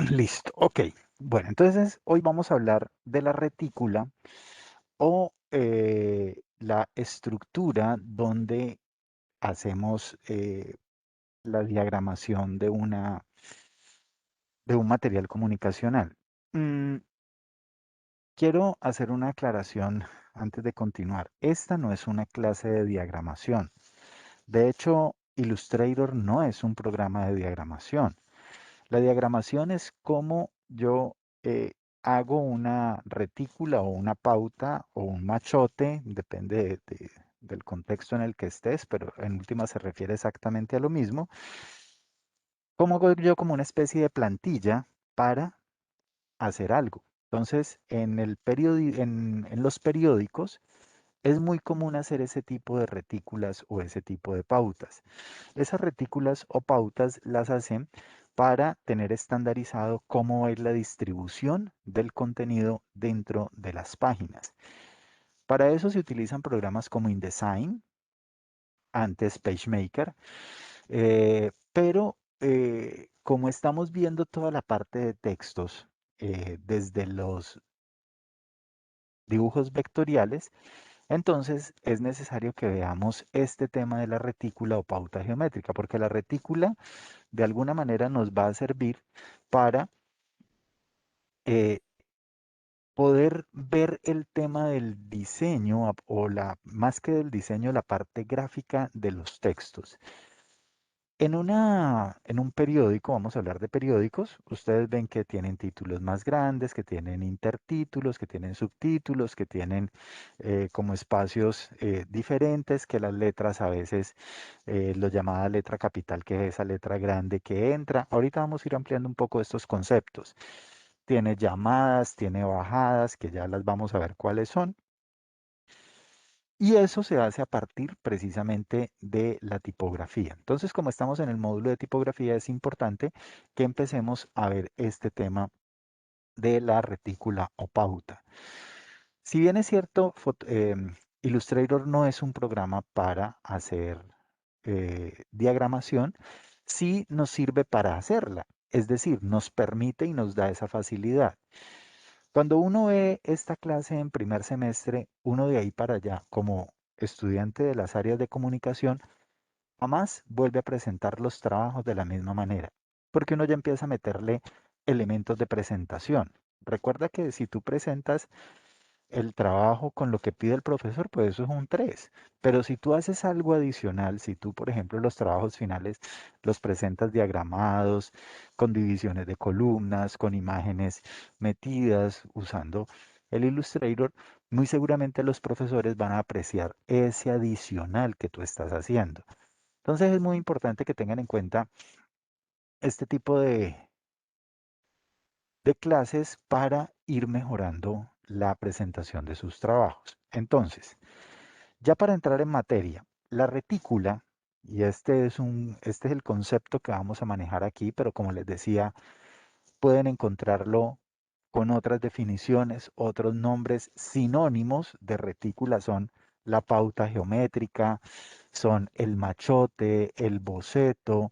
Listo, ok. Bueno, entonces hoy vamos a hablar de la retícula o la estructura donde hacemos la diagramación de un material comunicacional. Mm, Quiero hacer una aclaración antes de continuar. Esta no es una clase de diagramación. De hecho, Illustrator no es un programa de diagramación. La diagramación es como yo hago una retícula o una pauta o un machote, depende del contexto en el que estés, pero en última se refiere exactamente a lo mismo. Como hago yo como una especie de plantilla para hacer algo. Entonces, en los periódicos es muy común hacer ese tipo de retículas o ese tipo de pautas. Esas retículas o pautas las hacen para tener estandarizado cómo es la distribución del contenido dentro de las páginas. Para eso se utilizan programas como InDesign, antes PageMaker, pero como estamos viendo toda la parte de textos desde los dibujos vectoriales, entonces es necesario que veamos este tema de la retícula o pauta geométrica, porque la retícula de alguna manera nos va a servir para eh, poder ver el tema del diseño más que del diseño, la parte gráfica de los textos. En un periódico, vamos a hablar de periódicos, ustedes ven que tienen títulos más grandes, que tienen intertítulos, que tienen subtítulos, que tienen como espacios diferentes, que las letras a veces, lo llamada letra capital, que es esa letra grande que entra. Ahorita vamos a ir ampliando un poco estos conceptos. Tiene llamadas, tiene bajadas, que ya las vamos a ver cuáles son. Y eso se hace a partir precisamente de la tipografía. Entonces, como estamos en el módulo de tipografía, es importante que empecemos a ver este tema de la retícula o pauta. Si bien es cierto, Illustrator no es un programa para hacer diagramación, sí nos sirve para hacerla. Es decir, nos permite y nos da esa facilidad. Cuando uno ve esta clase en primer semestre, uno de ahí para allá, como estudiante de las áreas de comunicación, jamás vuelve a presentar los trabajos de la misma manera, porque uno ya empieza a meterle elementos de presentación. Recuerda que si tú presentas el trabajo con lo que pide el profesor, pues eso es un 3. Pero si tú haces algo adicional, si tú, por ejemplo, los trabajos finales los presentas diagramados, con divisiones de columnas, con imágenes metidas, usando el Illustrator, muy seguramente los profesores van a apreciar ese adicional que tú estás haciendo. Entonces es muy importante que tengan en cuenta este tipo de clases para ir mejorando la presentación de sus trabajos. Entonces, ya para entrar en materia, la retícula, y este es el concepto que vamos a manejar aquí, pero como les decía, pueden encontrarlo con otras definiciones, otros nombres sinónimos de retícula son la pauta geométrica, son el machote, el boceto,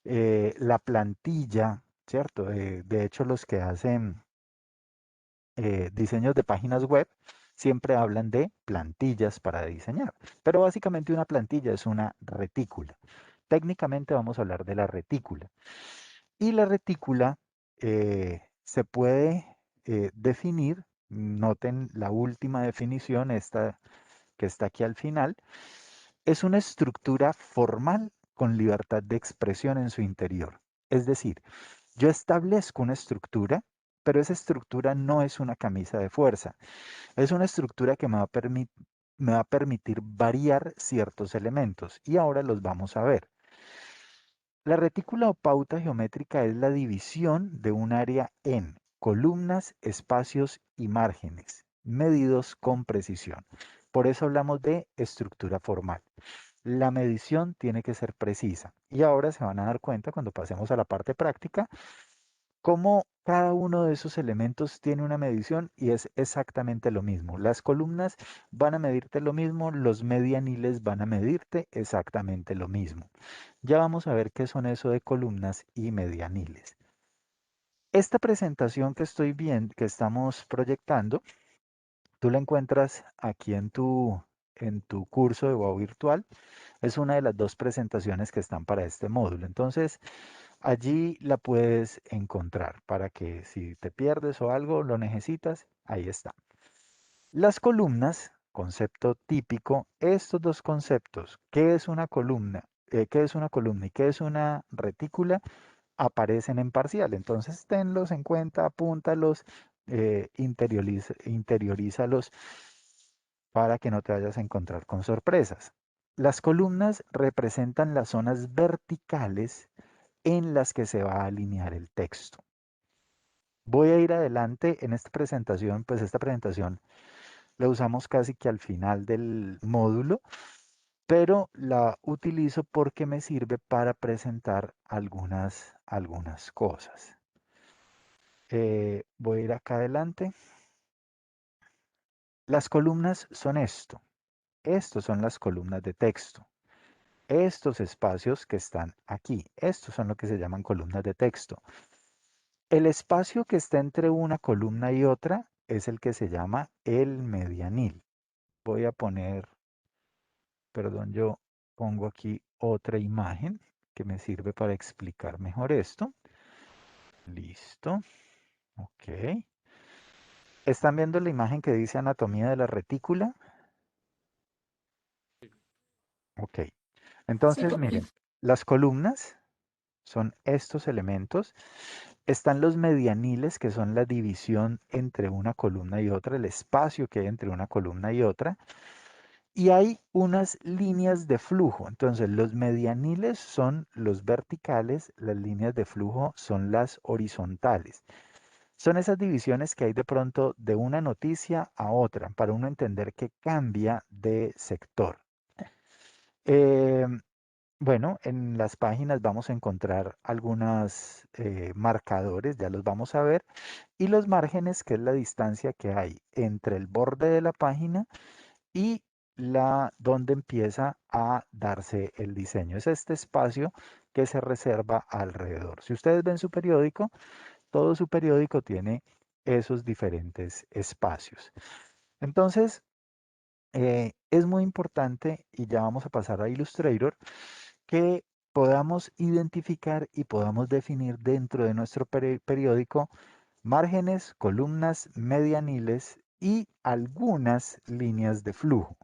la plantilla, ¿cierto? De hecho, los que hacen diseños de páginas web siempre hablan de plantillas para diseñar, pero básicamente una plantilla es una retícula. Técnicamente vamos a hablar de la retícula. Y la retícula se puede definir, noten la última definición, esta que está aquí al final, es una estructura formal con libertad de expresión en su interior. Es decir, yo establezco una estructura, pero esa estructura no es una camisa de fuerza. Es una estructura que me va a permitir variar ciertos elementos y ahora los vamos a ver. La retícula o pauta geométrica es la división de un área en columnas, espacios y márgenes, medidos con precisión. Por eso hablamos de estructura formal. La medición tiene que ser precisa. Y ahora se van a dar cuenta cuando pasemos a la parte práctica cómo cada uno de esos elementos tiene una medición y es exactamente lo mismo. Las columnas van a medirte lo mismo, los medianiles van a medirte exactamente lo mismo. Ya vamos a ver qué son eso de columnas y medianiles. Esta presentación que estoy viendo, que estamos proyectando, tú la encuentras aquí en tu curso de WOW virtual. Es una de las dos presentaciones que están para este módulo. Entonces, allí la puedes encontrar para que si te pierdes o algo lo necesitas, ahí está. Las columnas, concepto típico, estos dos conceptos, ¿qué es una columna? ¿Qué es una columna y qué es una retícula? Aparecen en parcial. Entonces, tenlos en cuenta, apúntalos, interiorízalos para que no te vayas a encontrar con sorpresas. Las columnas representan las zonas verticales en las que se va a alinear el texto. Voy a ir adelante en esta presentación, pues esta presentación la usamos casi que al final del módulo, pero la utilizo porque me sirve para presentar algunas cosas. Voy a ir acá adelante. Las columnas son esto. Estos son las columnas de texto. Estos espacios que están aquí, estos son lo que se llaman columnas de texto. El espacio que está entre una columna y otra es el que se llama el medianil. Voy a poner, perdón, yo pongo aquí otra imagen que me sirve para explicar mejor esto. Listo. Ok. ¿Están viendo la imagen que dice anatomía de la retícula? Ok. Sí, Entonces, profe. miren, las columnas son estos elementos. Están los medianiles, que son la división entre una columna y otra, el espacio que hay entre una columna y otra. Y hay unas líneas de flujo. Entonces, los medianiles son los verticales, las líneas de flujo son las horizontales. Son esas divisiones que hay de pronto de una noticia a otra, para uno entender que cambia de sector. Eh, bueno, en las páginas vamos a encontrar algunos marcadores, ya los vamos a ver, y los márgenes, que es la distancia que hay entre el borde de la página y donde empieza a darse el diseño. Es este espacio que se reserva alrededor. Si ustedes ven su periódico, todo su periódico tiene esos diferentes espacios. Entonces, es muy importante, y ya vamos a pasar a Illustrator, que podamos identificar y podamos definir dentro de nuestro periódico márgenes, columnas, medianiles y algunas líneas de flujo.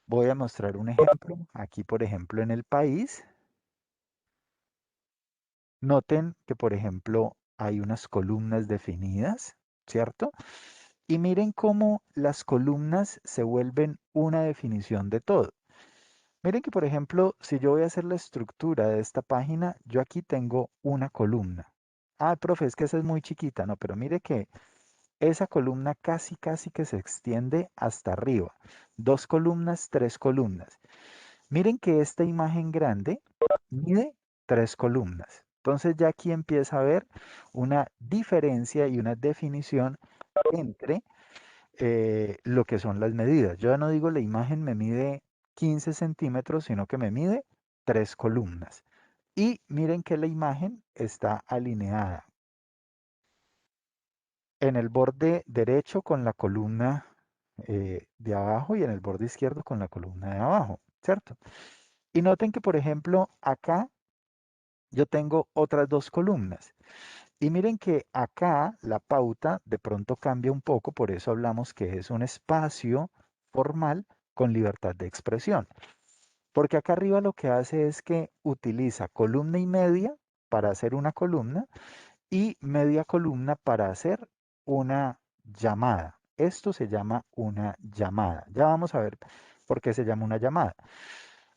Voy a mostrar un ejemplo. Aquí, por ejemplo, en el país, noten que, por ejemplo, hay unas columnas definidas, ¿cierto? Y miren cómo las columnas se vuelven una definición de todo. Miren que, por ejemplo, si yo voy a hacer la estructura de esta página, yo aquí tengo una columna. Ah, profe, es que esa es muy chiquita, no, pero mire que esa columna casi que se extiende hasta arriba. Dos columnas, tres columnas. Miren que esta imagen grande mide tres columnas. Entonces ya aquí empieza a haber una diferencia y una definición entre lo que son las medidas. Yo ya no digo la imagen me mide 15 centímetros, sino que me mide tres columnas. Y miren que la imagen está alineada en el borde derecho con la columna de abajo y en el borde izquierdo con la columna de abajo, ¿cierto? Y noten que, por ejemplo, acá yo tengo otras dos columnas. Y miren que acá la pauta de pronto cambia un poco, por eso hablamos que es un espacio formal con libertad de expresión. Porque acá arriba lo que hace es que utiliza columna y media para hacer una columna y media columna para hacer una llamada. Esto se llama una llamada. Ya vamos a ver por qué se llama una llamada.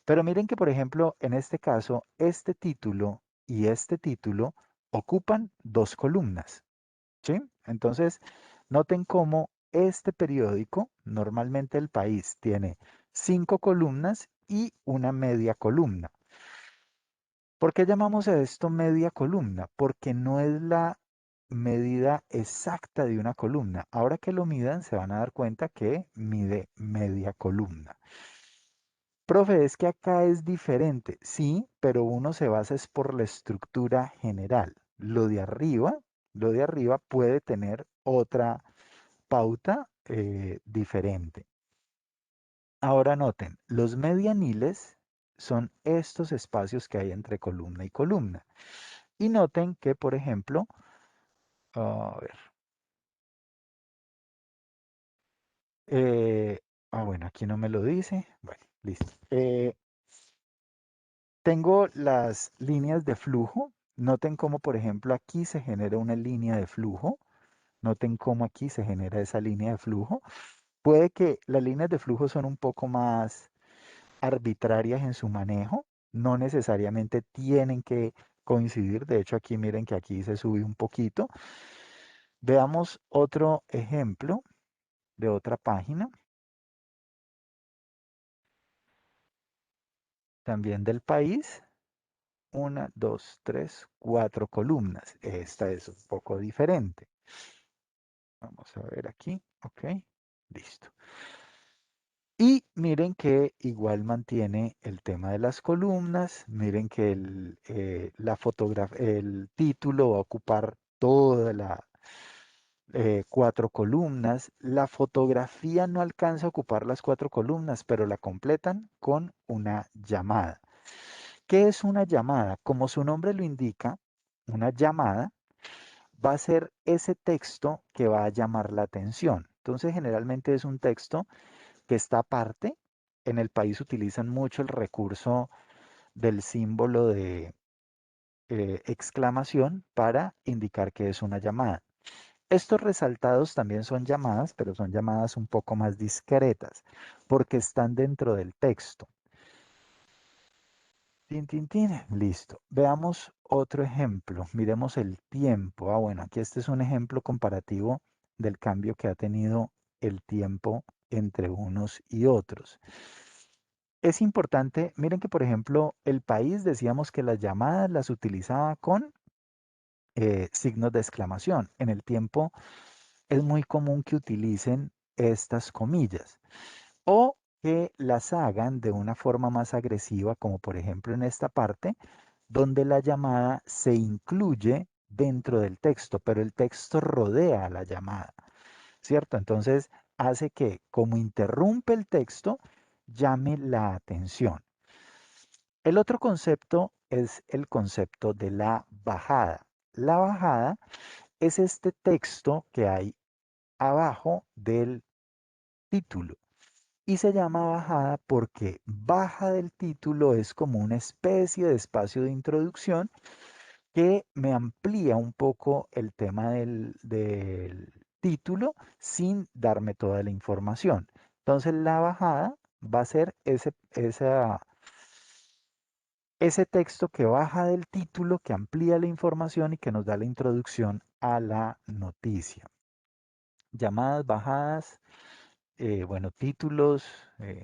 Pero miren que, por ejemplo, en este caso, este título y este título ocupan dos columnas, ¿sí? Entonces, noten cómo este periódico, normalmente El País, tiene cinco columnas y una media columna. ¿Por qué llamamos a esto media columna? Porque no es la medida exacta de una columna. Ahora que lo midan, se van a dar cuenta que mide media columna. Profe, es que acá es diferente. Sí, pero uno se basa es por la estructura general. lo de arriba, lo de arriba puede tener otra pauta diferente. Ahora noten, los medianiles son estos espacios que hay entre columna y columna. Y noten que, por ejemplo, a ver, eh, bueno, aquí no me lo dice. Bueno, listo. Tengo las líneas de flujo. Noten cómo, por ejemplo, aquí se genera una línea de flujo. Noten cómo aquí se genera esa línea de flujo. Puede que las líneas de flujo son un poco más arbitrarias en su manejo. No necesariamente tienen que coincidir. De hecho, aquí miren que aquí se sube un poquito. Veamos otro ejemplo de otra página, también del país. Una, dos, tres, cuatro columnas. Esta es un poco diferente. Vamos a ver aquí. Ok, listo. Y miren que igual mantiene el tema de las columnas. Miren que el título va a ocupar toda la cuatro columnas. La fotografía no alcanza a ocupar las cuatro columnas, pero la completan con una llamada. ¿Qué es una llamada? Como su nombre lo indica, una llamada va a ser ese texto que va a llamar la atención. Entonces, generalmente es un texto que está aparte. En el país utilizan mucho el recurso del símbolo de exclamación para indicar que es una llamada. Estos resaltados también son llamadas, pero son llamadas un poco más discretas porque están dentro del texto. Tin, tin, tin. Listo. Veamos otro ejemplo. Miremos el tiempo. Bueno, aquí este es un ejemplo comparativo del cambio que ha tenido el tiempo entre unos y otros. Es importante, miren que por ejemplo el país decíamos que las llamadas las utilizaba con signos de exclamación. En el tiempo es muy común que utilicen estas comillas o que las hagan de una forma más agresiva, como por ejemplo en esta parte, donde la llamada se incluye dentro del texto, pero el texto rodea a la llamada, ¿cierto? Entonces hace que, como interrumpe el texto, llame la atención. El otro concepto es el concepto de la bajada. La bajada es este texto que hay abajo del título. Y se llama bajada porque baja del título es como una especie de espacio de introducción que me amplía un poco el tema del título sin darme toda la información. Entonces la bajada va a ser ese texto que baja del título, que amplía la información y que nos da la introducción a la noticia. Llamadas, bajadas, bueno, títulos,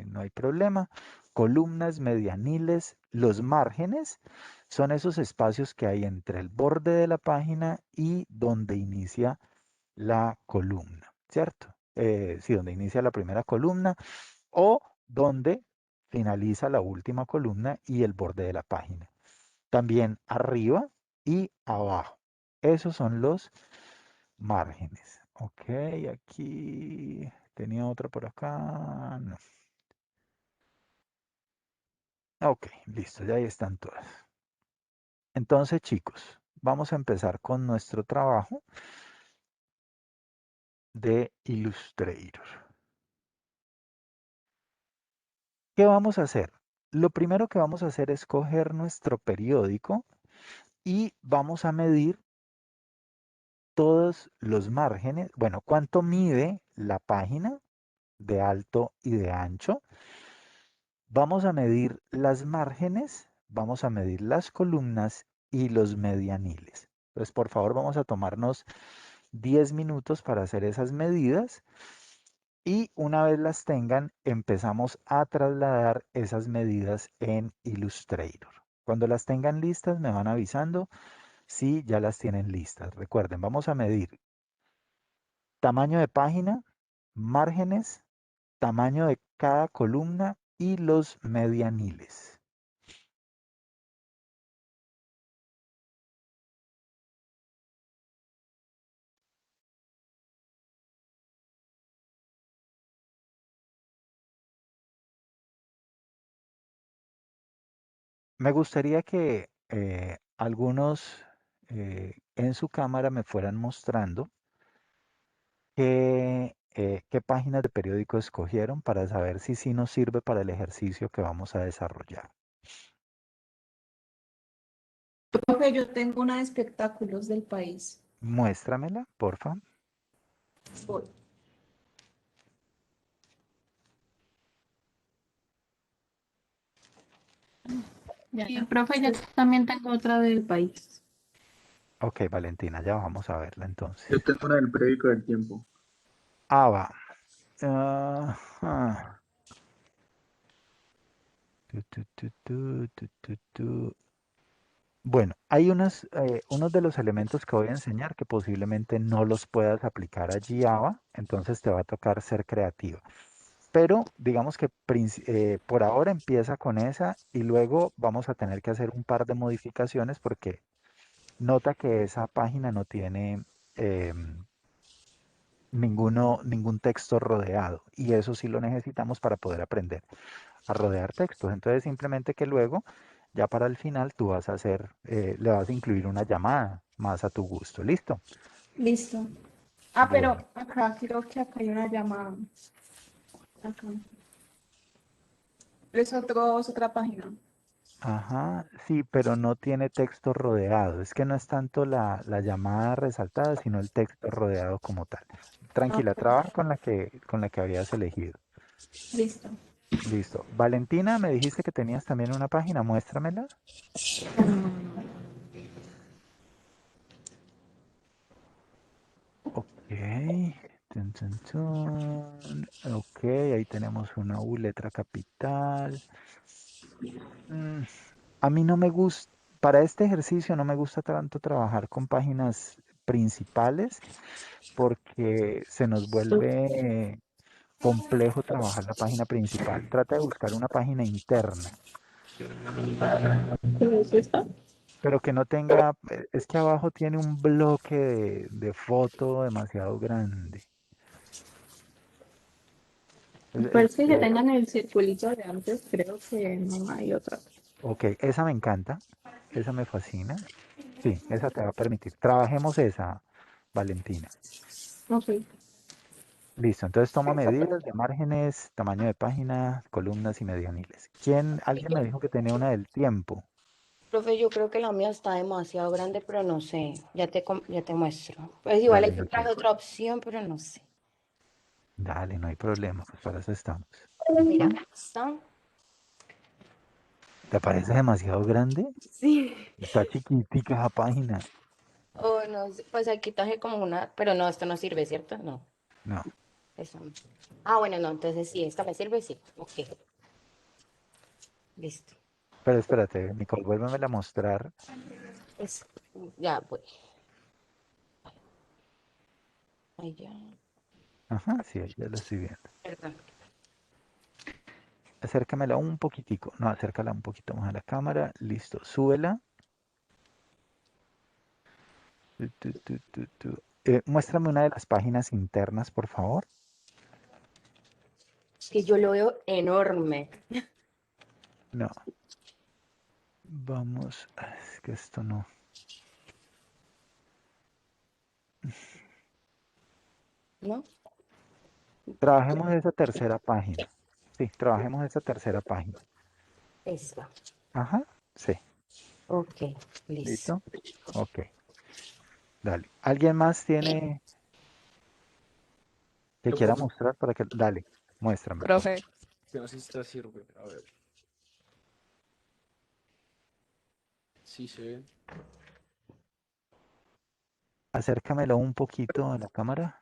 no hay problema. Columnas, medianiles, los márgenes son esos espacios que hay entre el borde de la página y donde inicia la columna, ¿cierto? Sí, donde inicia la primera columna o donde finaliza la última columna y el borde de la página. También arriba y abajo. Esos son los márgenes. Ok, aquí tenía otra por acá. No. Ok, listo, ya ahí están todas. Entonces, chicos, vamos a empezar con nuestro trabajo de Illustrator. ¿Qué vamos a hacer? Lo primero que vamos a hacer es coger nuestro periódico y vamos a medir todos los márgenes. Bueno, cuánto mide la página de alto y de ancho. Vamos a medir las márgenes, vamos a medir las columnas y los medianiles. Entonces, por favor, vamos a tomarnos 10 minutos para hacer esas medidas y una vez las tengan, empezamos a trasladar esas medidas en Illustrator. Cuando las tengan listas, me van avisando si ya las tienen listas. Recuerden, vamos a medir tamaño de página, márgenes, tamaño de cada columna y los medianiles. Me gustaría que algunos en su cámara me fueran mostrando qué páginas de periódico escogieron para saber si sí nos sirve para el ejercicio que vamos a desarrollar. Profe, yo tengo una de espectáculos del país. Muéstramela, porfa. Voy. Ya, y, profe, yo también tengo otra del país. Ok, Valentina, ya vamos a verla entonces. Yo tengo una del periódico del Tiempo. Ah, va. Ajá. Tu. Bueno, hay unos de los elementos que voy a enseñar que posiblemente no los puedas aplicar allí, Ava, entonces te va a tocar ser creativa. Pero digamos que por ahora empieza con esa y luego vamos a tener que hacer un par de modificaciones porque nota que esa página no tiene ningún texto rodeado y eso sí lo necesitamos para poder aprender a rodear textos. Entonces simplemente que luego, ya para el final, tú vas a hacer, le vas a incluir una llamada más a tu gusto. ¿Listo? Listo. Ah, pero Bueno. acá creo que acá hay una llamada. Acá. Es otra página. Ajá, sí, pero no tiene texto rodeado. Es que no es tanto la llamada resaltada, sino el texto rodeado como tal. Tranquila, Ok, trabaja con la que habías elegido. listo. Listo. Valentina, me dijiste que tenías también una página, muéstramela. Ok. Tun, tun, tun. Ok, ahí tenemos una U, letra capital. Mm, A mí no me gusta, para este ejercicio no me gusta tanto trabajar con páginas principales porque se nos vuelve complejo trabajar la página principal. Trata de buscar una página interna, ¿Qué es esta? pero que no tenga, es que abajo tiene un bloque de foto demasiado grande. Pues que tengan el circulito de antes, creo que no hay otra. Ok, esa me encanta, esa me fascina. Sí, esa te va a permitir. Trabajemos esa, Valentina. Ok. Listo, entonces toma medidas de márgenes, tamaño de página, columnas y medianiles. Alguien me dijo que tenía una del tiempo. Profe, yo creo que la mía está demasiado grande, pero no sé. Ya te muestro. Pues igual Dale, aquí ok. traje otra opción, pero no sé. Dale, no hay problema, pues para eso estamos. Mira, Ujú. acá está. ¿Te parece demasiado grande? Sí. Está chiquitica esa página. Oh, no sé. Pues aquí traje como una, pero no, esto no sirve, ¿cierto? No. No, Eso no. Ah, bueno, no, entonces sí, esta me sirve, sí. Ok, listo. pero espérate, Nicole, vuélvemela a mostrar. Es, ya, voy. Ahí ya. Ajá, sí, ahí ya la estoy viendo. Perdón. Acércamela un poquitico, no, acércala un poquito más a la cámara. Listo, súbela. Muéstrame una de las páginas internas, por favor. Es que yo lo veo enorme. No, vamos, es que esto no. ¿No? Trabajemos esa tercera página. Sí, trabajemos esa tercera página. Esta. Ajá, sí, Ok, listo. ¿listo? Ok, dale. ¿Alguien más tiene que quiera mostrar para que... Dale, muéstrame, por favor. Profe, que no sé si esta sirve. A ver. Sí se ve. Acércamelo un poquito a la cámara.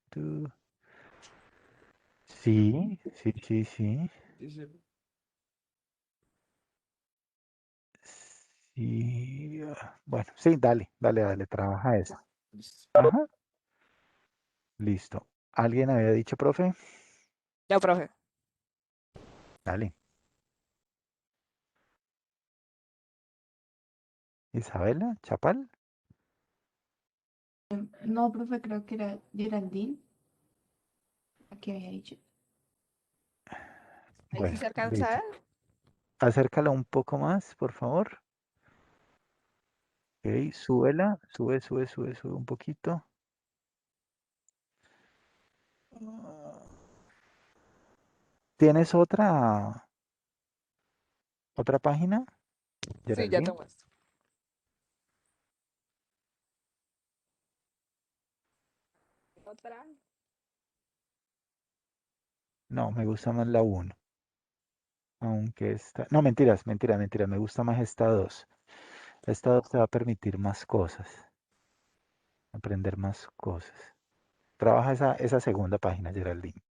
Tu. Sí, sí, sí, sí. Dice, Sí. Bueno, sí, dale, dale, dale, trabaja esa. listo. Ajá, listo. ¿Alguien había dicho, profe? Ya, profe. Dale. Isabela, Chapal. No, profe, creo que era Geraldine. Aquí había dicho. Ahí sí Bueno, se alcanza a listo. ver. Acércala un poco más, por favor. Ok, súbela. Sube un poquito. ¿Tienes otra página, Sí, ya te Geraldine? muestro. Otra. No, me gusta más la uno. Aunque esta... No, mentiras. Me gusta más esta 2. Esta 2 te va a permitir más cosas. Aprender más cosas. Trabaja esa segunda página, Geraldine.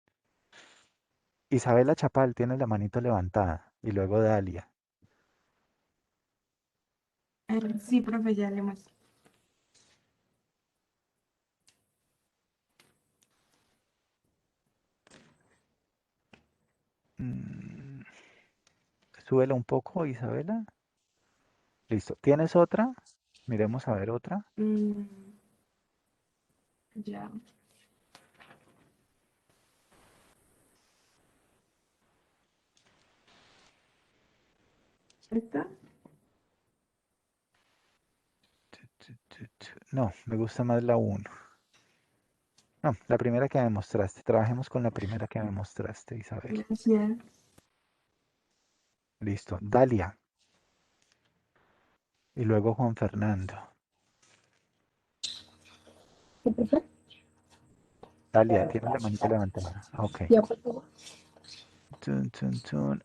Isabela Chapal tiene la manito levantada. Y luego Dalia. Sí, profe, ya le muestro. Mm, súbela un poco, Isabela. Listo. ¿Tienes otra? Miremos a ver otra. Mm, ya. ¿Esta? No, me gusta más la uno. No, la primera que me mostraste. Trabajemos con la primera que me mostraste, Isabel. Gracias. Listo. Dalia. Y luego Juan Fernando. ¿Qué, profe? Dalia, tiene la manito levantada. Ok. Ya, por favor. Tun, tun, tun.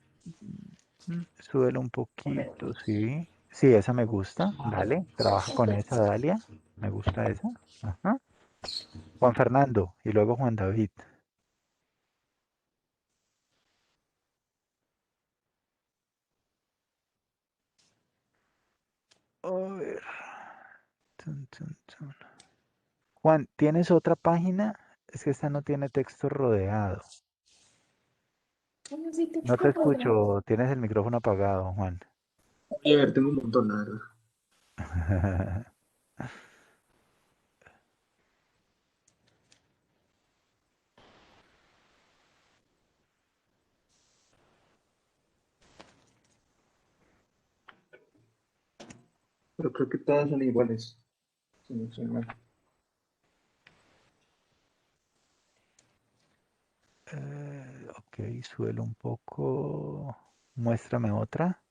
Súbelo un poquito, sí. Sí, esa me gusta. Dale, trabaja con esa, Dalia. Me gusta esa. Ajá. Juan Fernando y luego Juan David. A ver. Tun, tun, tun. Juan, ¿tienes otra página? Es que esta no tiene texto rodeado. Bueno, sí, No te texto rodeado. escucho, tienes el micrófono apagado, Juan. Oye, a ver, tengo un montón, la verdad. Pero creo que todas son iguales. Si no estoy mal. Ok, suelo un poco. Muéstrame otra.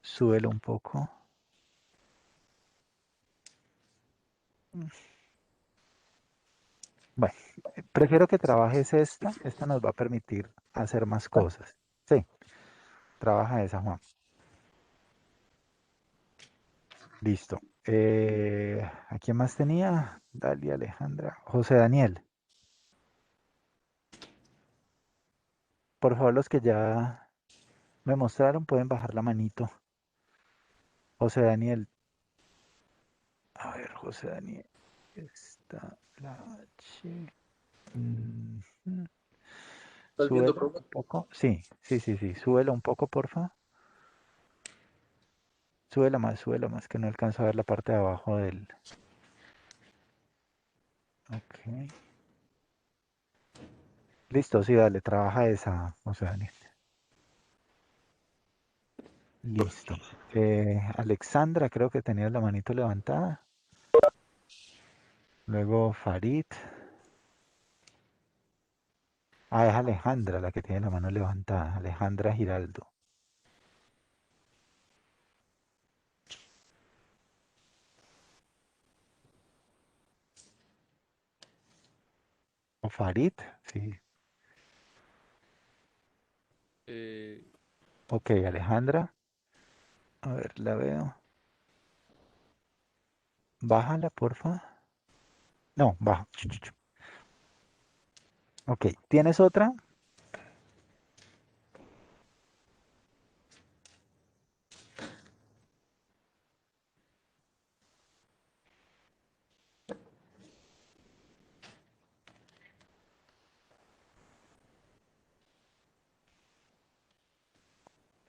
Súbelo un poco. Bueno, prefiero que trabajes esta. Esta nos va a permitir hacer más cosas. Sí, trabaja esa, Juan. Listo. ¿A quién más tenía? Dalia, Alejandra. José Daniel. Por favor, los que ya me mostraron pueden bajar la manito. José Daniel. A ver, José Daniel. Está la H. Ujú. ¿Estás viendo, Súbelo profe? un poco. Sí. Súbelo un poco, porfa. Súbela más, que no alcanzo a ver la parte de abajo del. Ok. Listo, sí, dale, trabaja esa, José Daniel. Listo. Alexandra, creo que tenías la manito levantada. Luego Farid. Ah, es Alejandra la que tiene la mano levantada. Alejandra Giraldo. O Farid, sí. Eh, Ok, Alejandra. A ver, la veo. Bájala, porfa. No, baja. Ok, ¿tienes otra?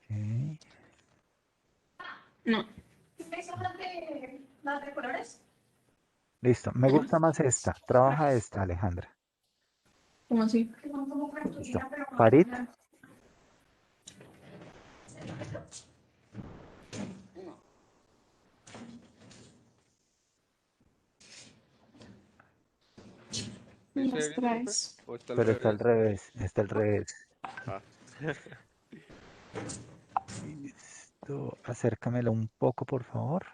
Ok. No. Listo. Me gusta más esta. Trabaja esta, Alejandra. ¿Cómo así? Listo. Farid, ¿dice Las bien, profe? traes. ¿O está al pero está al revés? revés. Está al revés. Ah. Listo. Acércamelo un poco, por favor.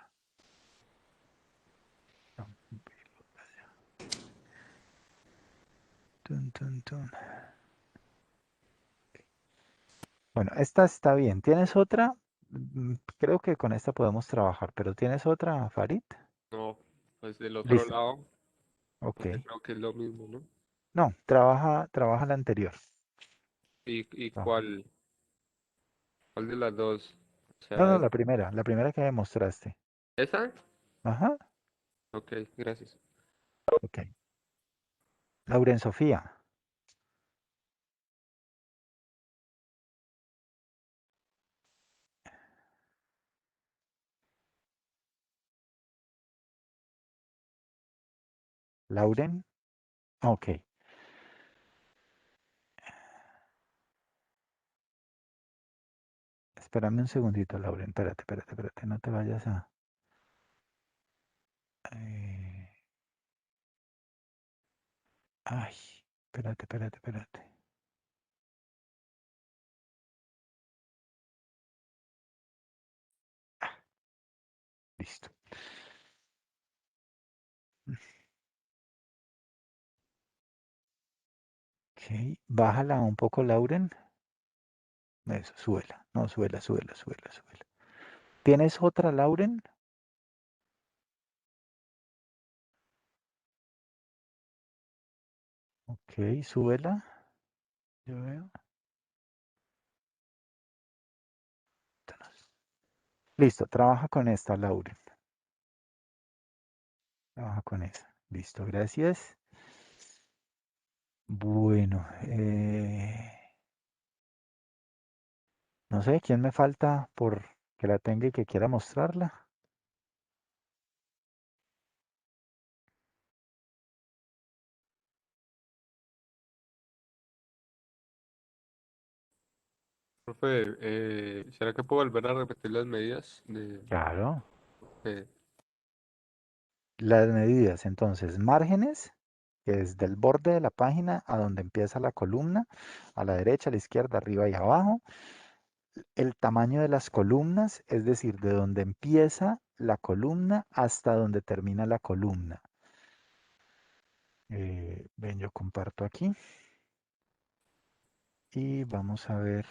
Tun, tun, tun. Bueno, esta está bien. ¿Tienes otra? Creo que con esta podemos trabajar, pero ¿tienes otra, Farid? No, pues del otro Listo. lado, Ok. porque creo que es lo mismo, ¿no? No, trabaja la anterior. ¿Y No, cuál de las dos? O no, sea, no, la primera que me mostraste. ¿esa? Ajá, Ok, gracias. ok. Lauren Sofía. Lauren. Ok. Espérame un segundito, Lauren. Espérate. No te vayas a... eh, Ay, espérate. Listo. Ok. Bájala un poco, Lauren. Eso, súbela. No, súbela. ¿Tienes otra, Lauren? Ok, súbela. Yo veo. Listo, trabaja con esta, Lauren. Trabaja con esa. Listo, gracias. Bueno, no sé, ¿quién me falta por que la tenga y que quiera mostrarla? Profe, ¿será que puedo volver a repetir las medidas Claro. de- Las medidas, entonces, márgenes, que es del borde de la página a donde empieza la columna, a la derecha, a la izquierda, arriba y abajo. El tamaño de las columnas, es decir, de donde empieza la columna hasta donde termina la columna. Ven, yo comparto aquí y vamos a ver.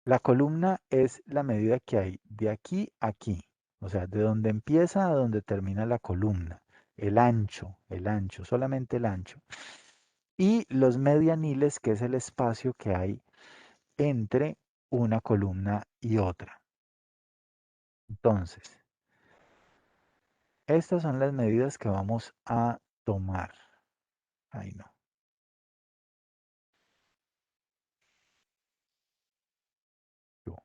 La columna es la medida que hay de aquí a aquí, o sea, de donde empieza a donde termina la columna. El ancho, solamente el ancho. Y los medianiles, que es el espacio que hay entre una columna y otra. Entonces, estas son las medidas que vamos a tomar. Ahí no. Yo.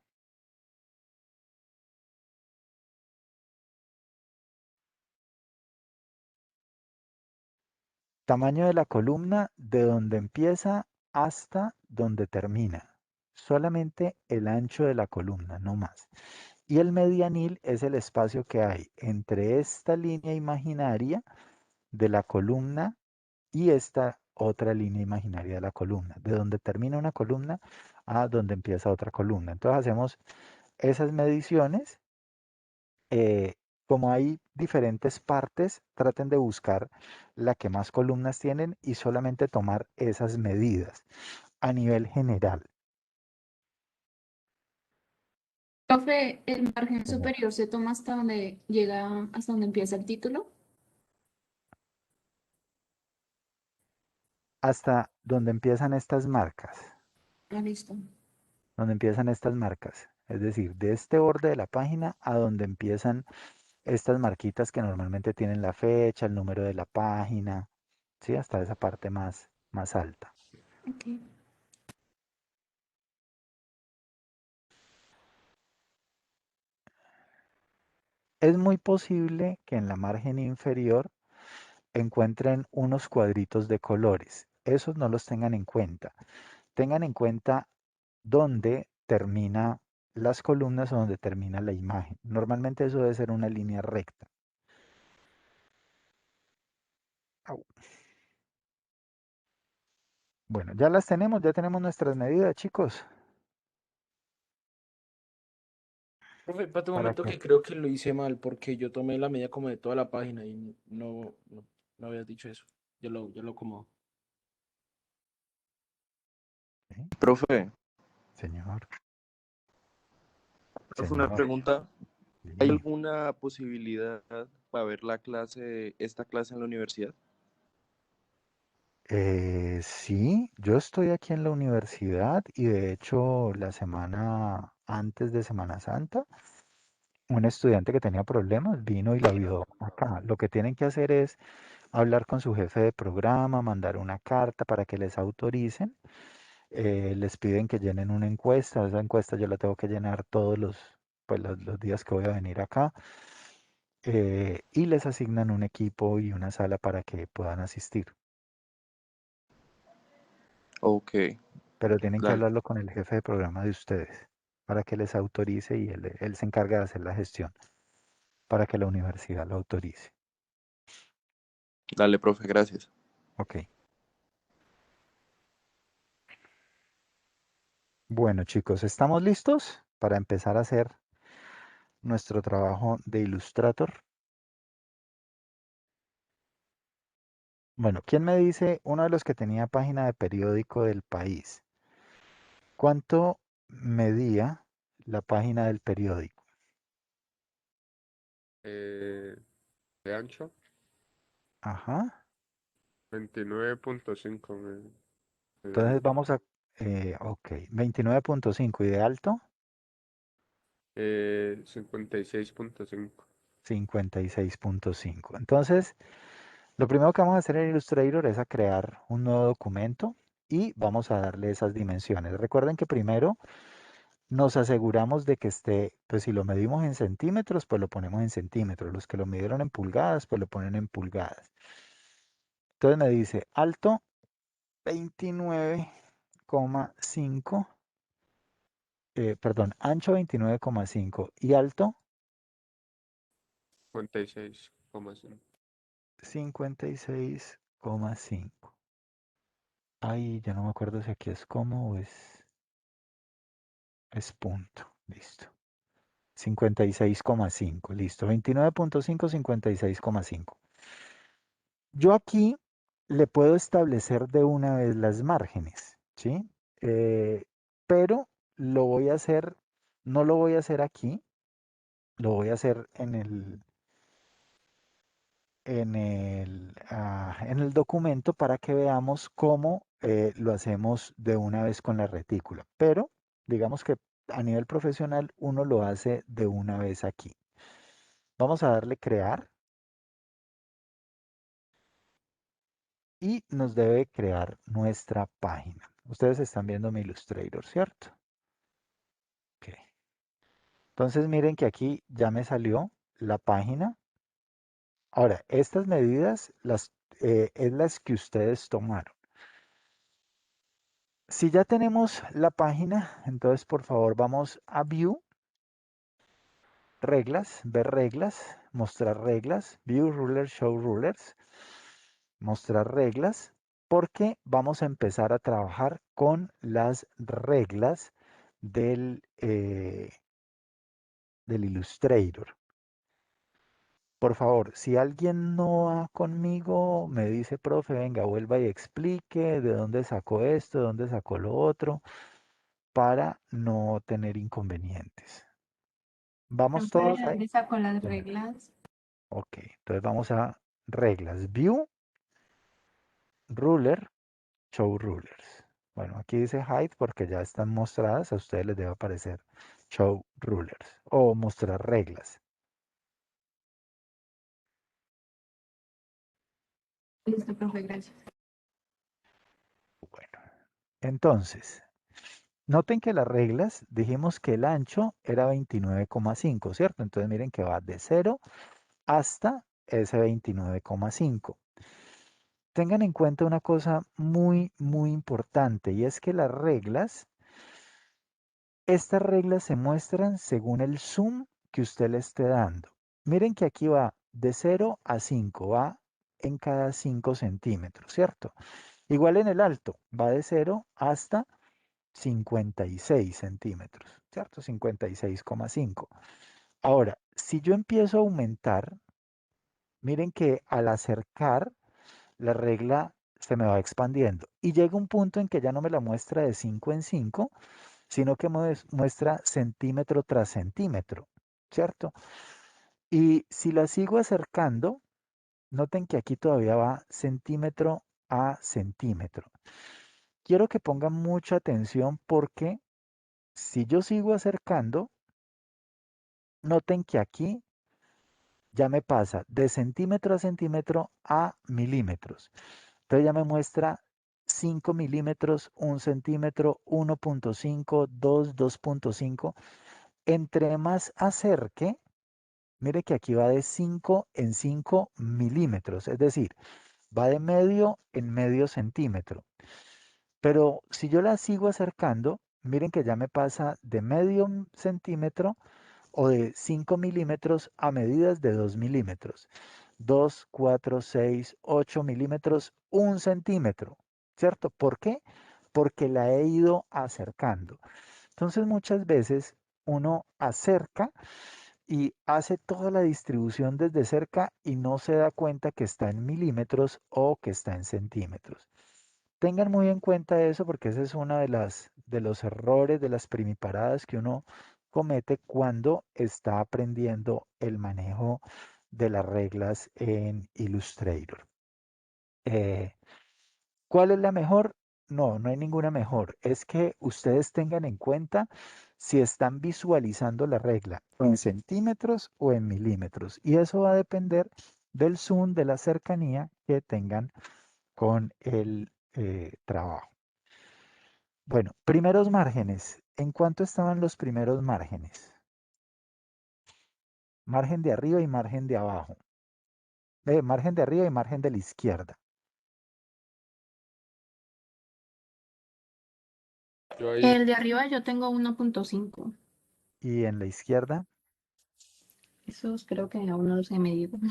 Tamaño de la columna de donde empieza hasta donde termina. Solamente el ancho de la columna, no más. Y el medianil es el espacio que hay entre esta línea imaginaria de la columna y esta otra línea imaginaria de la columna, de donde termina una columna a donde empieza otra columna. Entonces hacemos esas mediciones. Como hay diferentes partes, traten de buscar la que más columnas tienen y solamente tomar esas medidas a nivel general. Profe, el margen Como superior se toma hasta donde llega, hasta donde empieza el título. hasta donde empiezan estas marcas, Ah, listo. donde empiezan estas marcas. Es decir, de este borde de la página a donde empiezan estas marquitas que normalmente tienen la fecha, el número de la página, ¿sí? Hasta esa parte más alta. Ok. Es muy posible que en la margen inferior encuentren unos cuadritos de colores. Esos no los tengan en cuenta. Tengan en cuenta dónde termina las columnas o dónde termina la imagen. Normalmente eso debe ser una línea recta. Au. Bueno, ya las tenemos, ya tenemos nuestras medidas, chicos. Profe, espérate un ¿Para momento qué? que creo que lo hice mal porque yo tomé la medida como de toda la página y no habías dicho eso. Yo lo acomodo. ¿Sí? Profe, Señor, profe, una señor, pregunta. ¿Hay sí. alguna posibilidad para ver esta clase en la universidad? Sí, yo estoy aquí en la universidad y de hecho la semana antes de Semana Santa, un estudiante que tenía problemas vino y la vio acá. Lo que tienen que hacer es hablar con su jefe de programa, mandar una carta para que les autoricen. Les piden que llenen una encuesta. Esa encuesta yo la tengo que llenar todos los días que voy a venir acá. Y les asignan un equipo y una sala para que puedan asistir. Ok, Pero tienen que dale, hablarlo con el jefe de programa de ustedes para que les autorice y él se encarga de hacer la gestión para que la universidad lo autorice. dale, profe, gracias. Ok. Bueno, chicos, ¿estamos listos para empezar a hacer nuestro trabajo de Illustrator? Bueno, ¿quién me dice uno de los que tenía página de periódico del país? ¿Cuánto medía la página del periódico? Eh, de ancho, Ajá. 29.5 me Entonces dio. vamos a, ok, 29.5 y de alto, 56.5. 56.5. Entonces, lo primero que vamos a hacer en Illustrator es a crear un nuevo documento y vamos a darle esas dimensiones. Recuerden que primero nos aseguramos de que esté, pues si lo medimos en centímetros, pues lo ponemos en centímetros. Los que lo midieron en pulgadas, pues lo ponen en pulgadas. Entonces me dice alto 29,5, perdón, ancho 29,5 y alto 56,5. 56,5. Ay, ya no me acuerdo si aquí es coma o es punto. Listo. 56,5. Listo. 29,5, 56,5. Yo aquí le puedo establecer de una vez las márgenes, ¿sí? Eh, pero lo voy a hacer, no lo voy a hacer aquí, lo voy a hacer en el documento para que veamos cómo lo hacemos de una vez con la retícula. Pero digamos que a nivel profesional uno lo hace de una vez aquí. Vamos a darle crear y nos debe crear nuestra página. Ustedes están viendo mi Illustrator, ¿cierto? Ok. Entonces miren que aquí ya me salió la página. Ahora, estas medidas es las que ustedes tomaron. Si ya tenemos la página, entonces por favor vamos a View, Reglas, Ver reglas, Mostrar reglas, View Ruler, Show Rulers, Mostrar reglas, porque vamos a empezar a trabajar con las reglas del Illustrator. Por favor, si alguien no va conmigo, me dice, profe, venga, vuelva y explique de dónde sacó esto, de dónde sacó lo otro, para no tener inconvenientes. ¿Vamos Profe, ¿de todos ahí? dónde sacó las Señor. reglas? Ok, entonces vamos a reglas. View, Ruler, Show Rulers. Bueno, aquí dice Hide porque ya están mostradas. A ustedes les debe aparecer Show Rulers o mostrar reglas. Listo, profe, gracias. Bueno, Entonces, noten que las reglas, dijimos que el ancho era 29,5, ¿cierto? Entonces miren que va de 0 hasta ese 29,5. Tengan en cuenta una cosa muy, muy importante y es que estas reglas se muestran según el zoom que usted le esté dando. Miren que aquí va de 0 a 5, va en cada 5 centímetros, ¿cierto? Igual en el alto, va de 0 hasta 56 centímetros, ¿cierto? 56,5. Ahora, si yo empiezo a aumentar, miren que al acercar, la regla se me va expandiendo y llega un punto en que ya no me la muestra de 5 en 5, sino que muestra centímetro tras centímetro, ¿cierto? Y si la sigo acercando, noten que aquí todavía va centímetro a centímetro. Quiero que pongan mucha atención porque si yo sigo acercando, noten que aquí ya me pasa de centímetro a centímetro a milímetros. Entonces ya me muestra 5 milímetros, 1 centímetro, 1,5, 2, 2,5. Entre más acerque, mire que aquí va de 5 en 5 milímetros, es decir, va de medio en medio centímetro. Pero si yo la sigo acercando, miren que ya me pasa de medio centímetro o de 5 milímetros a medidas de 2 milímetros. 2, 4, 6, 8 milímetros, 1 centímetro, ¿cierto? ¿Por qué? Porque la he ido acercando. Entonces muchas veces uno acerca y hace toda la distribución desde cerca y no se da cuenta que está en milímetros o que está en centímetros. Tengan muy en cuenta eso porque ese es uno de los errores, de las primiparadas que uno comete cuando está aprendiendo el manejo de las reglas en Illustrator. Eh, ¿Cuál es la mejor? No, no hay ninguna mejor. Es que ustedes tengan en cuenta si están visualizando la regla en centímetros o en milímetros. Y eso va a depender del zoom, de la cercanía que tengan con el trabajo. Bueno, primeros márgenes. ¿En cuánto estaban los primeros márgenes? Margen de arriba y margen de abajo. Margen de arriba y margen de la izquierda. Yo ahí, El de arriba yo tengo 1.5. Y en la izquierda, Esos creo que aún no los he medido. en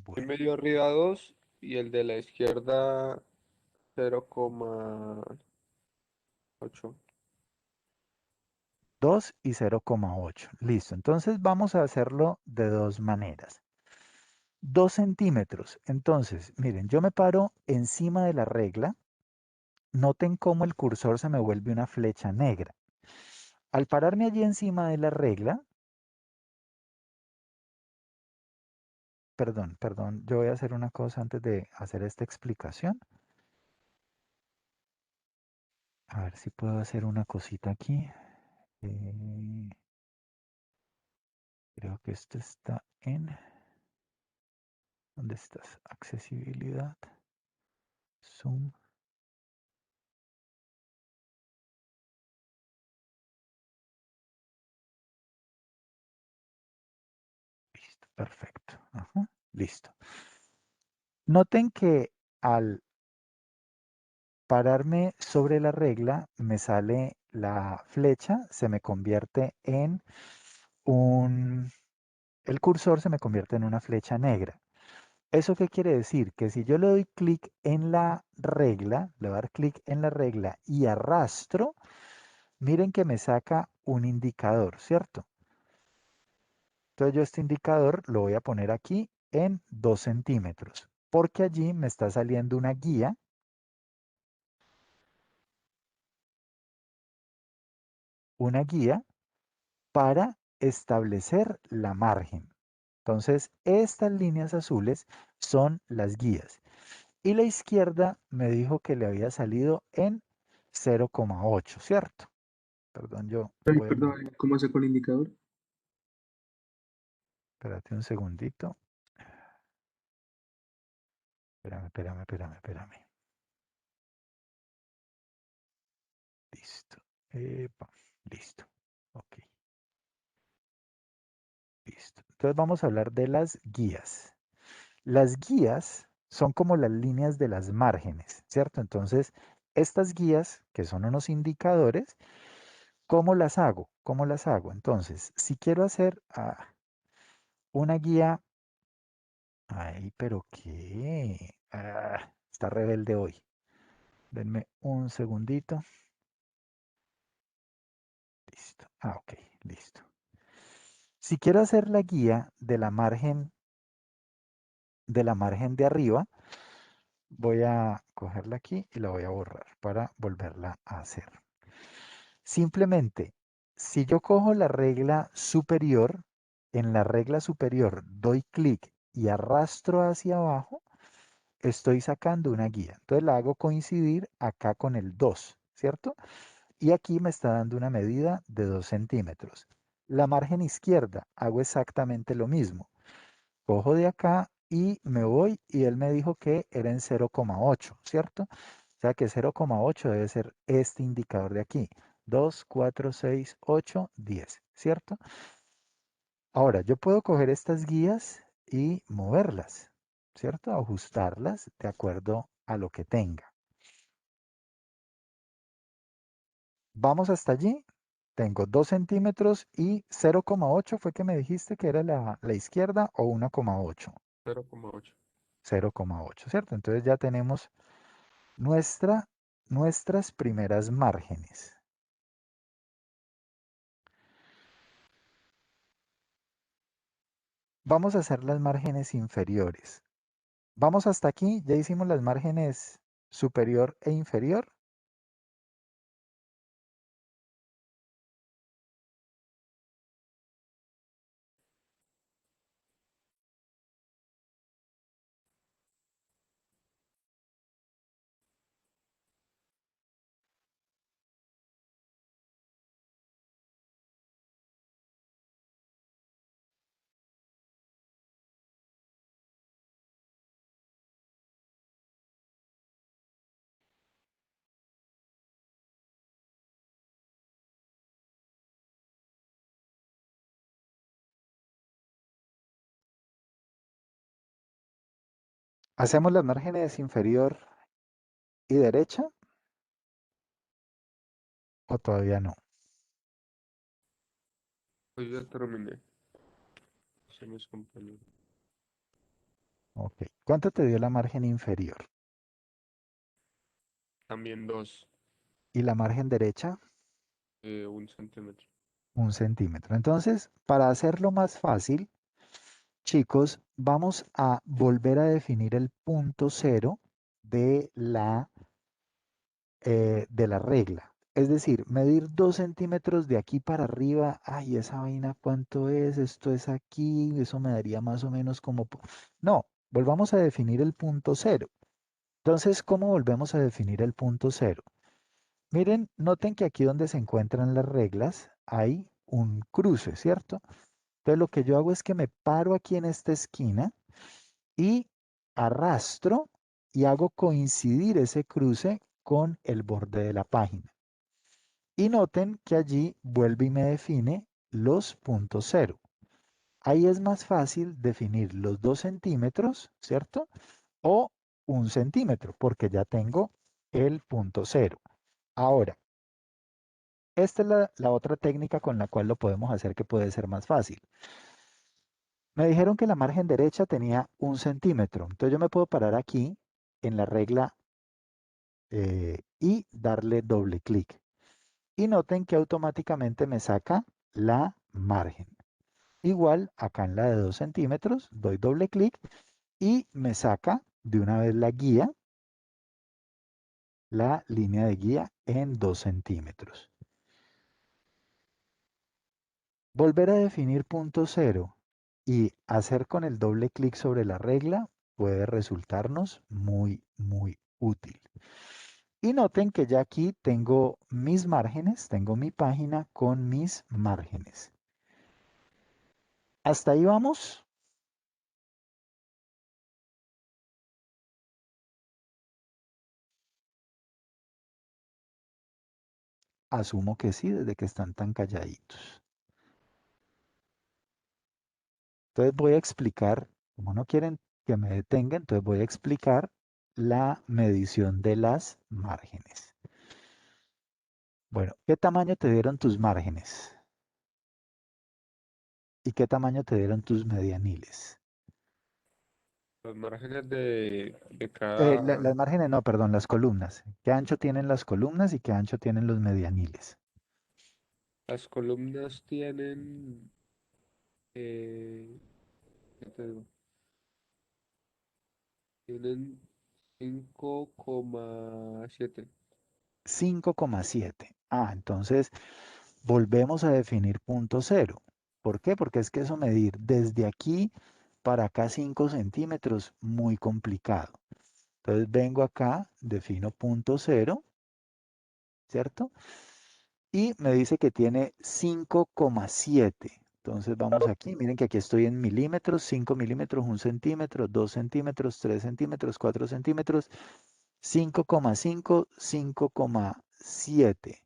bueno, medio arriba 2 y el de la izquierda 0,8. 2 y 0,8. Listo. Entonces vamos a hacerlo de dos maneras. 2 centímetros. Entonces, miren, yo me paro encima de la regla. Noten cómo el cursor se me vuelve una flecha negra. Al pararme allí encima de la regla, perdón, yo voy a hacer una cosa antes de hacer esta explicación. A ver si puedo hacer una cosita aquí. Eh, creo que esto está en... ¿Dónde estás? Accesibilidad. Zoom. Listo, perfecto. Ajá, listo. Noten que al pararme sobre la regla me sale la flecha, se me convierte en un... El cursor se me convierte en una flecha negra. ¿Eso qué quiere decir? Que si yo le doy clic en la regla, le voy a dar clic en la regla y arrastro, miren que me saca un indicador, ¿cierto? Entonces yo este indicador lo voy a poner aquí en 2 centímetros, porque allí me está saliendo una guía para establecer la margen. Entonces estas líneas azules son las guías. Y la izquierda me dijo que le había salido en 0,8, ¿cierto? Perdón, yo Ay, voy a... perdón, ¿cómo saco el indicador? Espérate un segundito. Espérame. Listo. Epa, listo. Ok, listo. Entonces vamos a hablar de las guías. Las guías son como las líneas de las márgenes, ¿cierto? Entonces, estas guías, que son unos indicadores, ¿cómo las hago? ¿Cómo las hago? Entonces, si quiero hacer una guía, ay, pero ¿qué? Está rebelde hoy. Denme un segundito. Listo. Ok, listo. Si quiero hacer la guía de la margen de arriba, voy a cogerla aquí y la voy a borrar para volverla a hacer. Simplemente, si yo cojo la regla superior, en la regla superior doy clic y arrastro hacia abajo, estoy sacando una guía. Entonces la hago coincidir acá con el 2, ¿cierto? Y aquí me está dando una medida de 2 centímetros. La margen izquierda, hago exactamente lo mismo. Cojo de acá y me voy y él me dijo que era en 0,8, ¿cierto? O sea que 0,8 debe ser este indicador de aquí. 2, 4, 6, 8, 10, ¿cierto? Ahora, yo puedo coger estas guías y moverlas, ¿cierto? Ajustarlas de acuerdo a lo que tenga. Vamos hasta allí. Tengo 2 centímetros y 0,8 fue que me dijiste que era la izquierda o 1,8. 0,8. 0,8, ¿cierto? Entonces ya tenemos nuestras primeras márgenes. Vamos a hacer las márgenes inferiores. Vamos hasta aquí, ya hicimos las márgenes superior e inferior. ¿Hacemos las márgenes inferior y derecha o todavía no? Pues ya terminé. Son mis compañeros. Ok. ¿Cuánto te dio la margen inferior? También 2, ¿Y la margen derecha? 1 centímetro. 1 centímetro. Entonces, para hacerlo más fácil, chicos, vamos a volver a definir el punto cero de la regla. Es decir, medir 2 centímetros de aquí para arriba. Ay, esa vaina, ¿cuánto es? Esto es aquí. Eso me daría más o menos como... No, volvamos a definir el punto cero. Entonces, ¿cómo volvemos a definir el punto cero? Miren, noten que aquí donde se encuentran las reglas hay un cruce, ¿cierto? Entonces, lo que yo hago es que me paro aquí en esta esquina y arrastro y hago coincidir ese cruce con el borde de la página. Y noten que allí vuelve y me define los puntos cero. Ahí es más fácil definir los 2 centímetros, ¿cierto? O 1 centímetro, porque ya tengo el punto cero. Ahora, esta es la otra técnica con la cual lo podemos hacer que puede ser más fácil. Me dijeron que la margen derecha tenía 1 centímetro. Entonces yo me puedo parar aquí en la regla y darle doble clic. Y noten que automáticamente me saca la margen. Igual acá en la de 2 centímetros, doy doble clic y me saca de una vez la línea de guía en 2 centímetros. Volver a definir punto cero y hacer con el doble clic sobre la regla puede resultarnos muy, muy útil. Y noten que ya aquí tengo mis márgenes, tengo mi página con mis márgenes. Hasta ahí vamos. Asumo que sí, desde que están tan calladitos. Entonces voy a explicar, como no quieren que me detenga, entonces voy a explicar la medición de las márgenes. Bueno, ¿qué tamaño te dieron tus márgenes? ¿Y qué tamaño te dieron tus medianiles? Los márgenes de Las cada... márgenes, no, perdón, las columnas. ¿Qué ancho tienen las columnas y qué ancho tienen los medianiles? Las columnas tienen... ¿qué te digo? Tienen 5,7. 5,7. Ah, entonces volvemos a definir punto cero. ¿Por qué? Porque es que eso medir desde aquí para acá 5 centímetros, muy complicado. Entonces vengo acá, defino punto cero, ¿cierto? Y me dice que tiene 5,7. Entonces vamos aquí, miren que aquí estoy en milímetros, 5 milímetros, 1 centímetro, 2 centímetros, 3 centímetros, 4 centímetros, 5,5, 5,7.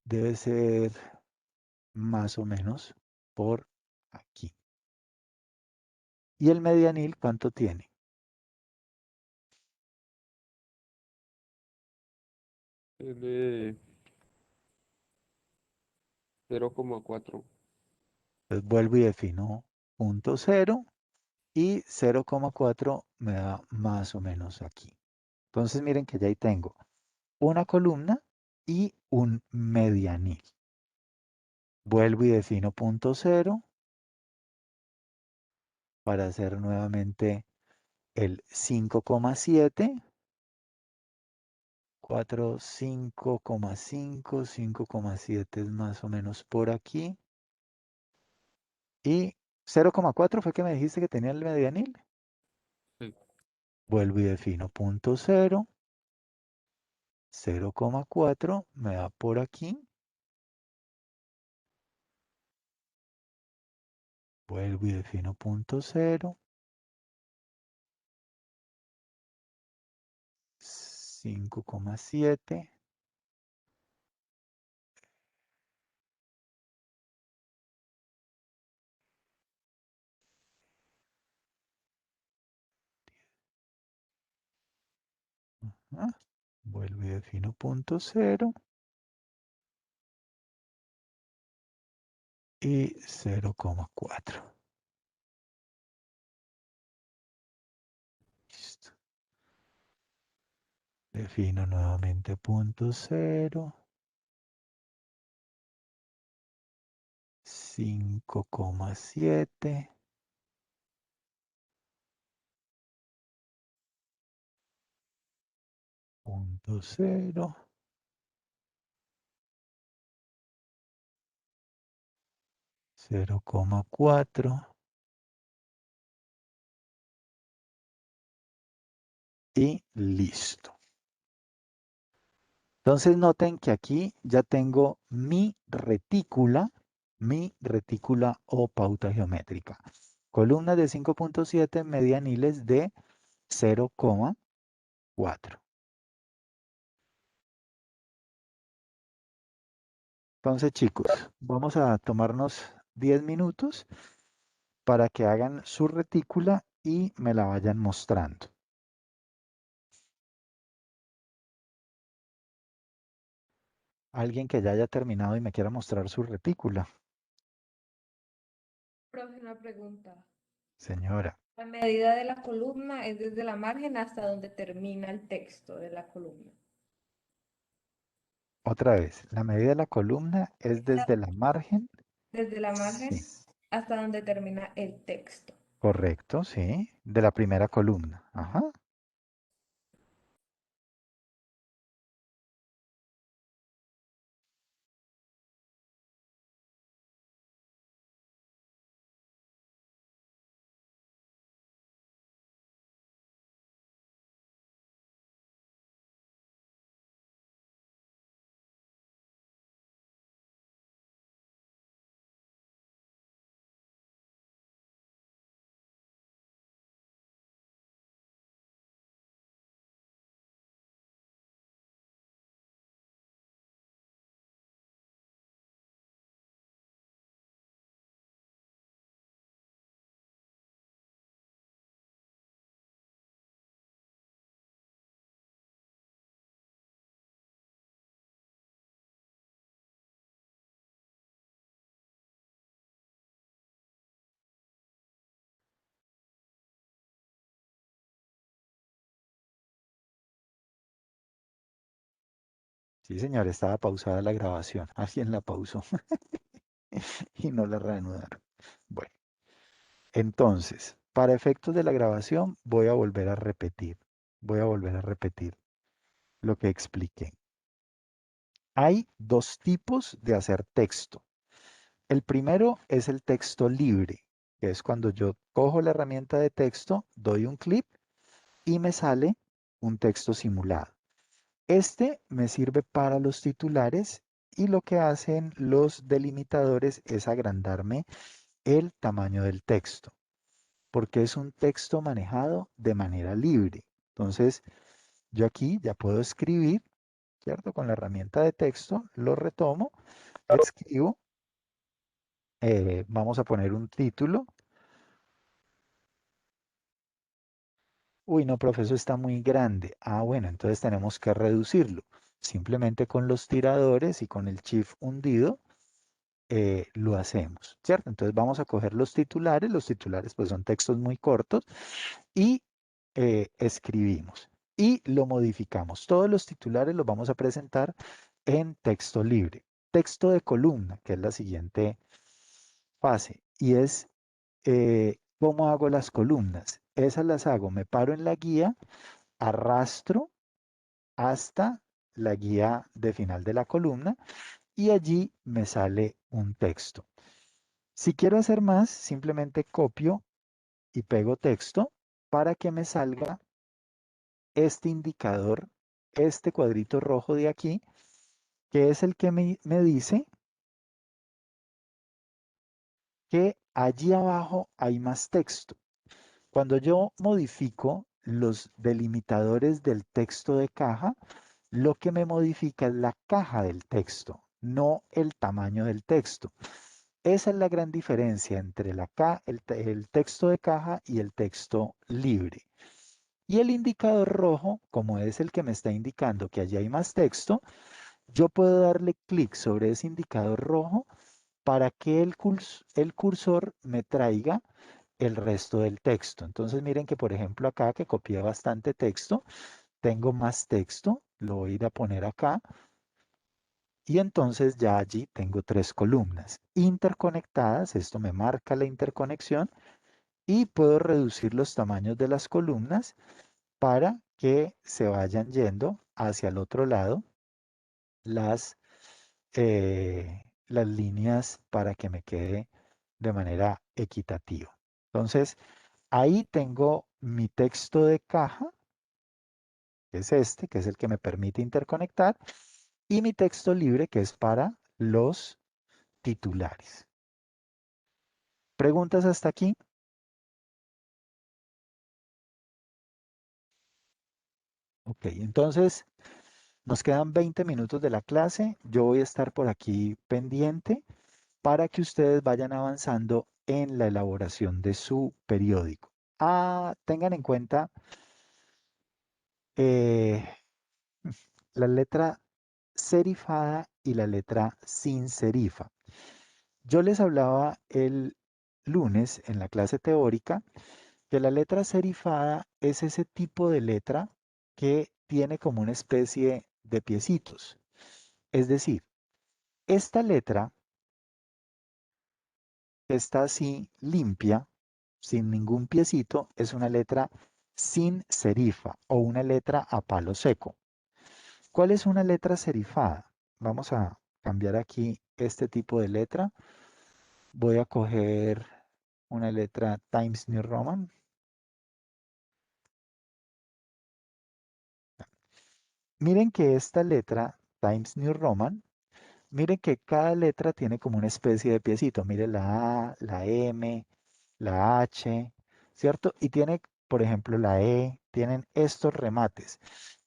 Debe ser más o menos por aquí. ¿Y el medianil cuánto tiene? Tiene 0,4. Entonces vuelvo y defino punto cero y 0,4 me da más o menos aquí. Entonces miren que ya ahí tengo una columna y un medianil. Vuelvo y defino punto cero para hacer nuevamente el 5,7, 4, 5,5, 5,7 es más o menos por aquí. Y 0,4 fue que me dijiste que tenía el medianil. Sí. Vuelvo y defino punto cero, 0,4 me da por aquí. Vuelvo y defino punto cero, 5,7. Ah, vuelvo y defino punto cero y 0,4. Listo. Defino nuevamente punto cero, 5,7. Punto cero, 0,4 y listo. Entonces noten que aquí ya tengo mi retícula o pauta geométrica. Columnas de 5,7, medianiles de 0,4. Entonces, chicos, vamos a tomarnos 10 minutos para que hagan su retícula y me la vayan mostrando. Alguien que ya haya terminado y me quiera mostrar su retícula. Profe, una pregunta. Señora, La medida de la columna es desde la margen hasta donde termina el texto de la columna. otra vez, la medida de la columna es desde la margen. Desde la Sí, margen hasta donde termina el texto. correcto, sí, de la primera columna. Ajá. Sí, señor, estaba pausada la grabación. Alguien la pausó y no la reanudaron. Bueno, entonces, para efectos de la grabación, voy a volver a repetir. Voy a volver a repetir lo que expliqué. Hay dos tipos de hacer texto. El primero es el texto libre, que es cuando yo cojo la herramienta de texto, doy un clic y me sale un texto simulado. Este me sirve para los titulares y lo que hacen los delimitadores es agrandarme el tamaño del texto, porque es un texto manejado de manera libre. Entonces, yo aquí ya puedo escribir, ¿cierto? Con la herramienta de texto, lo retomo, escribo, vamos a poner un título. Uy, no, profe, eso está muy grande. Ah, bueno, entonces tenemos que reducirlo. Simplemente con los tiradores y con el shift hundido lo hacemos, ¿cierto? Entonces vamos a coger los titulares pues son textos muy cortos y escribimos y lo modificamos. Todos los titulares los vamos a presentar en texto libre. Texto de columna, que es la siguiente fase, y es cómo hago las columnas. Esas las hago, me paro en la guía, arrastro hasta la guía de final de la columna y allí me sale un texto. Si quiero hacer más, simplemente copio y pego texto para que me salga este indicador, este cuadrito rojo de aquí, que es el que me dice que allí abajo hay más texto. Cuando yo modifico los delimitadores del texto de caja, lo que me modifica es la caja del texto, no el tamaño del texto. Esa es la gran diferencia entre el texto de caja y el texto libre. Y el indicador rojo, como es el que me está indicando que allí hay más texto, yo puedo darle clic sobre ese indicador rojo para que el cursor me traiga el resto del texto. Entonces miren que por ejemplo acá que copié bastante texto, tengo más texto, lo voy a ir a poner acá y entonces ya allí tengo 3 columnas interconectadas. Esto me marca la interconexión y puedo reducir los tamaños de las columnas para que se vayan yendo hacia el otro lado las líneas para que me quede de manera equitativa. Entonces, ahí tengo mi texto de caja, que es este, que es el que me permite interconectar, y mi texto libre, que es para los titulares. ¿Preguntas hasta aquí? Ok, entonces nos quedan 20 minutos de la clase. Yo voy a estar por aquí pendiente para que ustedes vayan avanzando en la elaboración de su periódico. Tengan en cuenta eh, la letra serifada y la letra sin serifa. Yo les hablaba el lunes en la clase teórica que la letra serifada es ese tipo de letra que tiene como una especie de piecitos. Es decir, esta letra que está así limpia, sin ningún piecito, es una letra sin serifa o una letra a palo seco. ¿Cuál es una letra serifada? Vamos a cambiar aquí este tipo de letra. Voy a coger una letra Times New Roman. Miren que esta letra Times New Roman, miren que cada letra tiene como una especie de piecito. Miren la A, la M, la H, ¿cierto? Y tiene, por ejemplo, la E, tienen estos remates.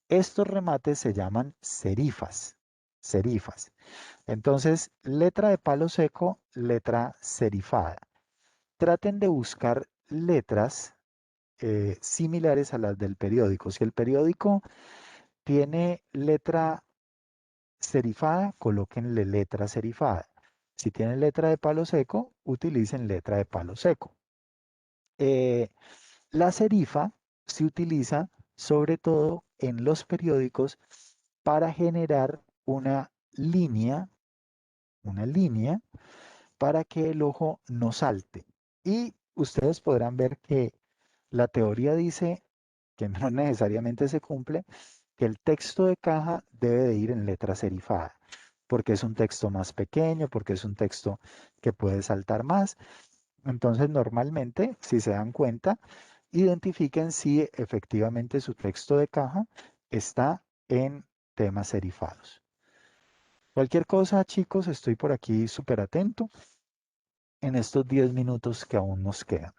Estos remates se llaman serifas, serifas. Entonces, letra de palo seco, letra serifada. Traten de buscar letras similares a las del periódico. Si el periódico tiene letra serifada, colóquenle letra serifada. Si tienen letra de palo seco, utilicen letra de palo seco. La serifa se utiliza sobre todo en los periódicos para generar una línea para que el ojo no salte. Y ustedes podrán ver que la teoría dice que no necesariamente se cumple, que el texto de caja debe de ir en letra serifada, porque es un texto más pequeño, porque es un texto que puede saltar más. Entonces, normalmente, si se dan cuenta, identifiquen si efectivamente su texto de caja está en temas serifados. Cualquier cosa, chicos, estoy por aquí súper atento en estos 10 minutos que aún nos quedan.